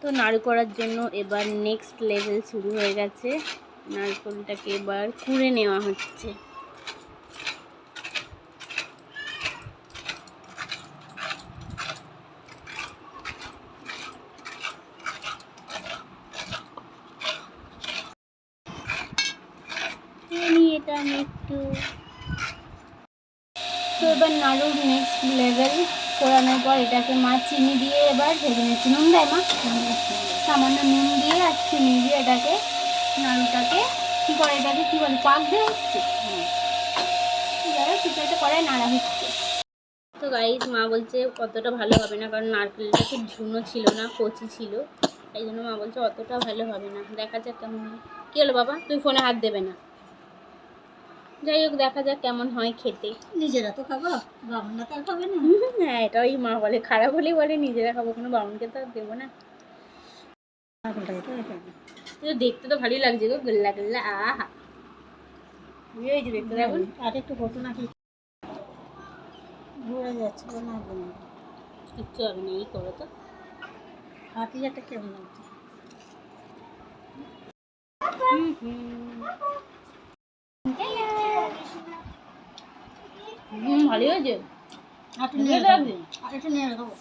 তো নাড়ু করার জন্য এবার নেক্সট লেভেল শুরু হয়ে গেছে। নারকেলটাকে এবার কুড়ে নেওয়া হচ্ছে। এটা আমি একটু তো এবার নাড়ুর নেক্সট লেভেল করানোর পর এটাকে মা চিনি দিয়ে এবার ভেজে নিচ্ছে। নুন দেয় মা? সামান্য নুন দিয়ে আর চিনি দিয়ে এটাকে নাড়ুটাকে কী করে, এটাকে কী বলে, পাক দেওয়া হচ্ছে। কিছু একটা করে নাড়া হচ্ছে। তো গাইস মা বলছে অতটা ভালো হবে না, কারণ নারকেলটা খুব ঝুনো ছিল না, কচি ছিল, এই জন্য মা বলছে অতটা ভালো হবে না, দেখা যাক কেমন হয়। কী হলো বাবা, তুই ফোনে হাত দেবে না? যাই হোক দেখা যাক কেমন হয় খেতে। নিজেরা তো খাবো, বামুনরা তো আর খাবে না। হ্যাঁ, এটাই মা বলে, খারাপ হলেই বলে নিজেরা খাবো, কোনো বামুনকে তো আর দেবো না। দেখতে তো ভালোই লাগছে গো, গোল্লা গোল্লা, আহা। এই যে দেখতে দেখুন, আর একটু হতো নাকি, ঘুরে যাচ্ছে না, কিচ্ছু হবে না, এই করো তো। হাতিয়াটা কেমন লাগছে? ভালোই হয়েছে। একটু নিয়ে যাবো, একটু নিয়ে যাবো।